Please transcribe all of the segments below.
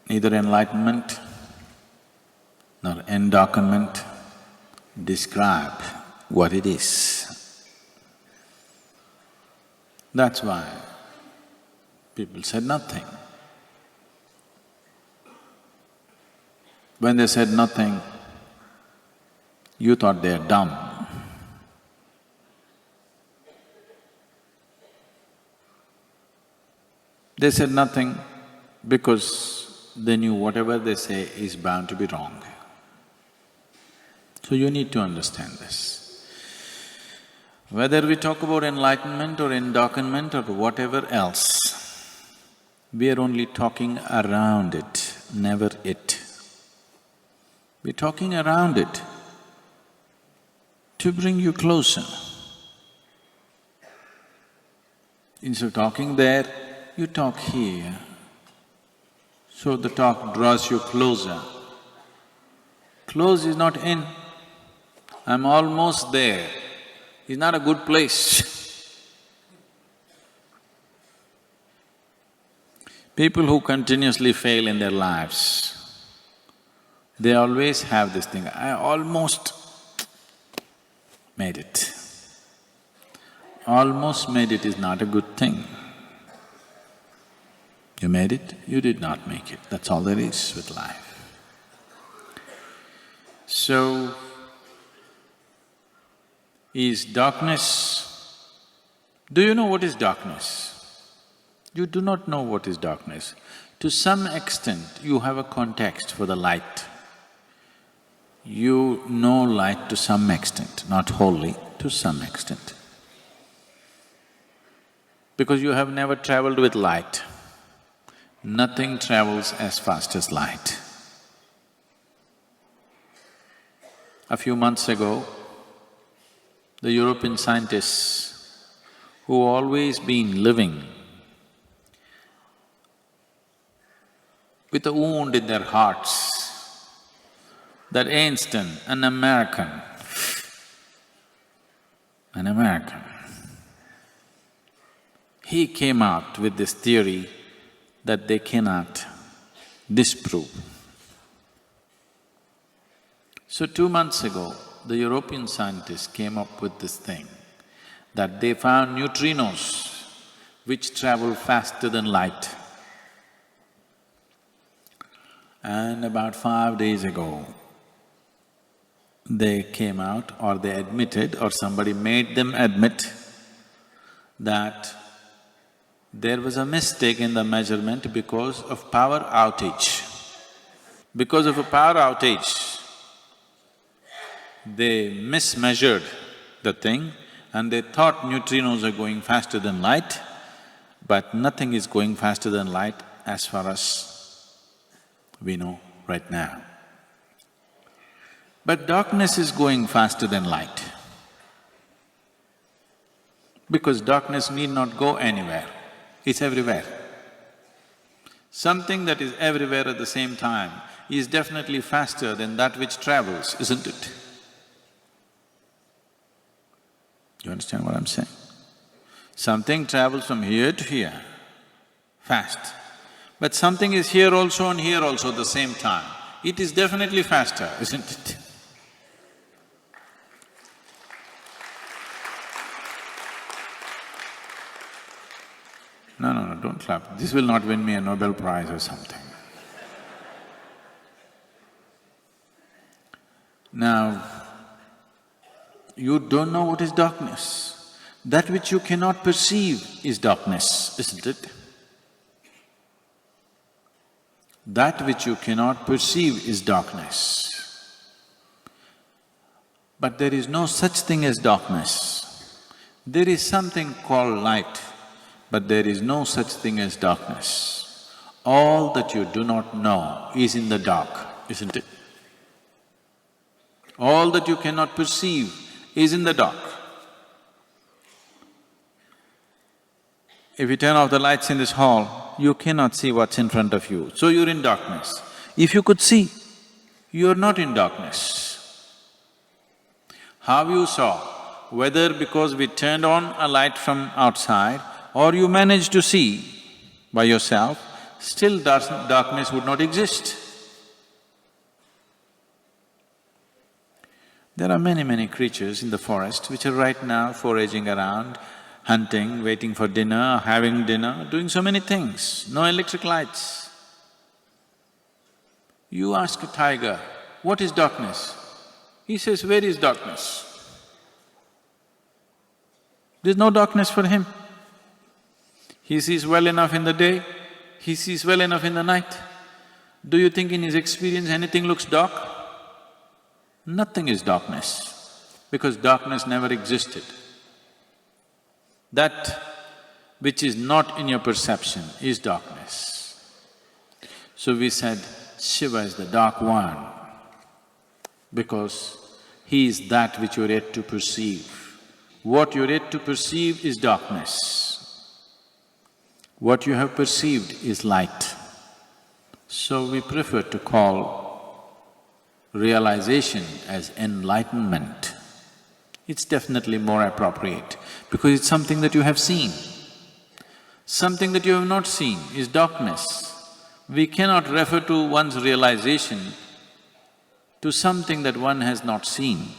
Neither enlightenment nor Endarkenment describe what it is. That's why people said nothing. When they said nothing, you thought they're dumb. They said nothing because they knew whatever they say is bound to be wrong. So you need to understand this. Whether we talk about enlightenment or Endarkenment or whatever else, we are only talking around it, never it. We're talking around it to bring you closer. Instead of talking there, you talk here. So the talk draws you closer. Close is not in. I'm almost there. It's not a good place. People who continuously fail in their lives, they always have this thing, I almost made it. Almost made it is not a good thing. You made it, you did not make it, that's all there is with life. So, is darkness… Do you know what is darkness? You do not know what is darkness. To some extent, you have a context for the light. You know light to some extent, not wholly, to some extent. Because you have never traveled with light. Nothing travels as fast as light. A few months ago, the European scientists who always been living with a wound in their hearts, that instant an American, he came out with this theory that they cannot disprove. So 2 months ago, the European scientists came up with this thing, that they found neutrinos which travel faster than light. And about 5 days ago, they came out or they admitted or somebody made them admit that there was a mistake in the measurement because of power outage. Because of a power outage, they mismeasured the thing and they thought neutrinos are going faster than light, but nothing is going faster than light as far as we know right now. But darkness is going faster than light, because darkness need not go anywhere, it's everywhere. Something that is everywhere at the same time is definitely faster than that which travels, isn't it? You understand what I'm saying? Something travels from here to here, fast. But something is here also and here also at the same time. It is definitely faster, isn't it? No, don't clap. This will not win me a Nobel Prize or something. Now, you don't know what is darkness. That which you cannot perceive is darkness, isn't it? That which you cannot perceive is darkness. But there is no such thing as darkness. There is something called light, but there is no such thing as darkness. All that you do not know is in the dark, isn't it? All that you cannot perceive is in the dark. If you turn off the lights in this hall, you cannot see what's in front of you, so you're in darkness. If you could see, you're not in darkness. How you saw, whether because we turned on a light from outside or you managed to see by yourself, still darkness would not exist. There are many, many creatures in the forest which are right now foraging around, hunting, waiting for dinner, having dinner, doing so many things, no electric lights. You ask a tiger, what is darkness? He says, where is darkness? There's no darkness for him. He sees well enough in the day, he sees well enough in the night. Do you think in his experience anything looks dark? Nothing is darkness, because darkness never existed. That which is not in your perception is darkness. So we said, Shiva is the dark one, because he is that which you're yet to perceive. What you're yet to perceive is darkness. What you have perceived is light. So we prefer to call realization as enlightenment. It's definitely more appropriate because it's something that you have seen. Something that you have not seen is darkness. We cannot refer to one's realization to something that one has not seen.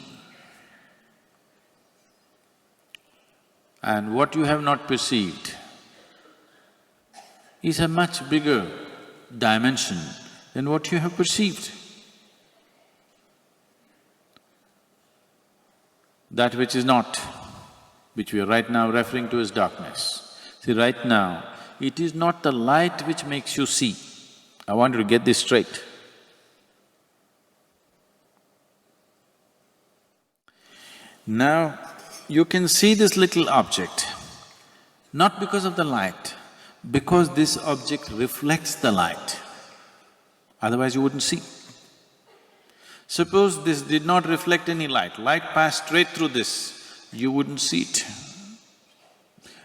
And what you have not perceived is a much bigger dimension than what you have perceived. That which is not, which we are right now referring to as darkness. See, right now, it is not the light which makes you see. I want you to get this straight. Now, you can see this little object, not because of the light, because this object reflects the light, otherwise you wouldn't see. Suppose this did not reflect any light, light passed straight through this, you wouldn't see it.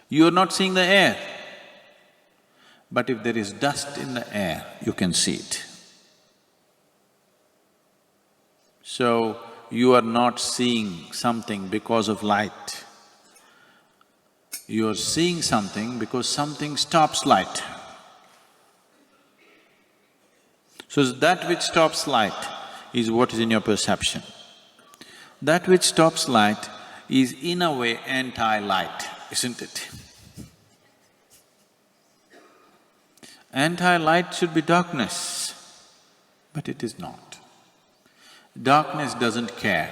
You are not seeing the air, but if there is dust in the air, you can see it. So, you are not seeing something because of light. You are seeing something because something stops light. So that which stops light is what is in your perception. That which stops light is in a way anti-light, isn't it? Anti-light should be darkness, but it is not. Darkness doesn't care.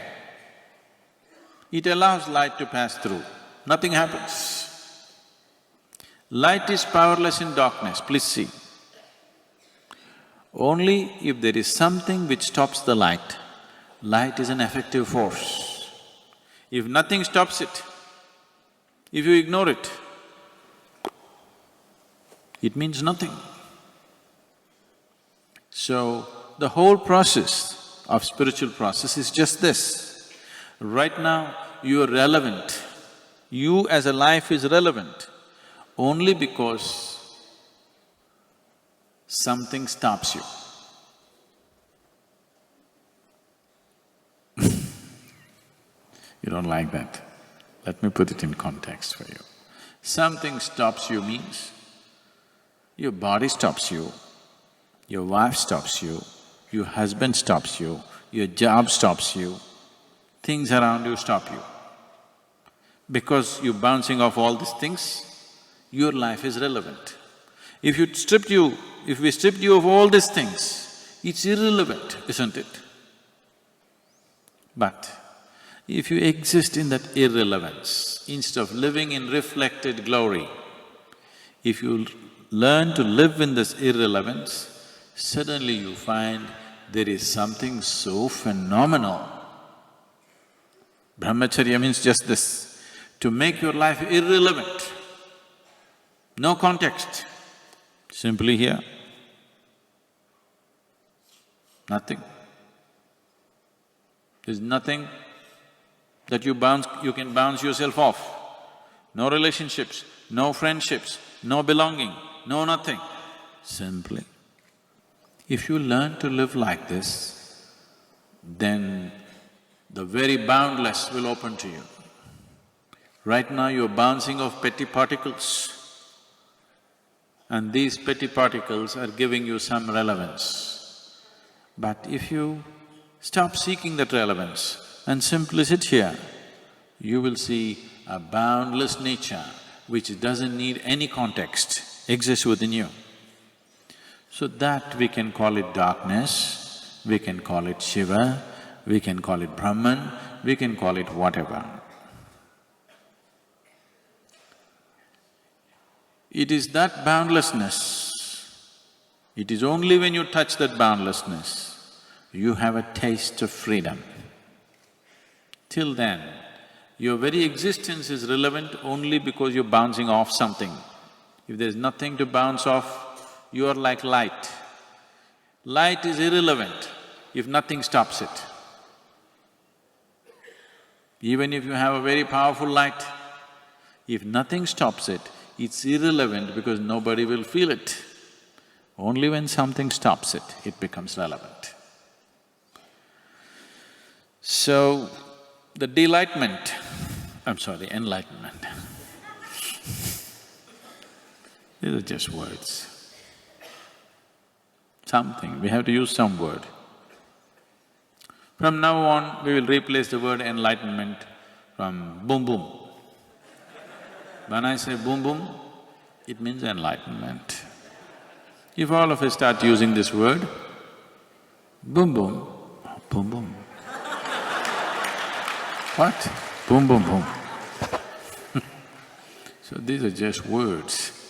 It allows light to pass through, nothing happens. Light is powerless in darkness, please see. Only if there is something which stops the light, light is an effective force. If nothing stops it, if you ignore it, it means nothing. So, the whole process of spiritual process is just this. Right now, you are relevant. You as a life is relevant only because something stops you. You don't like that? Let me put it in context for you. Something stops you means your body stops you, your wife stops you, your husband stops you, your job stops you, things around you stop you. Because you're bouncing off all these things, your life is relevant. If we stripped you of all these things, it's irrelevant, isn't it? But if you exist in that irrelevance, instead of living in reflected glory, if you learn to live in this irrelevance, suddenly you find there is something so phenomenal. Brahmacharya means just this, to make your life irrelevant, no context, simply here, nothing. There's nothing that you can bounce yourself off. No relationships, no friendships, no belonging, no nothing. Simply, if you learn to live like this, then the very boundless will open to you. Right now you're bouncing off petty particles and these petty particles are giving you some relevance. But if you stop seeking that relevance and simply sit here, you will see a boundless nature which doesn't need any context, exists within you. So that we can call it darkness, we can call it Shiva, we can call it Brahman, we can call it whatever. It is that boundlessness, it is only when you touch that boundlessness, you have a taste of freedom. Till then, your very existence is relevant only because you're bouncing off something. If there's nothing to bounce off, you are like light. Light is irrelevant if nothing stops it. Even if you have a very powerful light, if nothing stops it, it's irrelevant because nobody will feel it. Only when something stops it, it becomes relevant. So, the delightment, enlightenment, these are just words. Something, we have to use some word. From now on, we will replace the word enlightenment from boom boom. When I say boom boom, it means enlightenment. If all of us start using this word, boom boom, boom boom. What? Boom boom boom. So these are just words.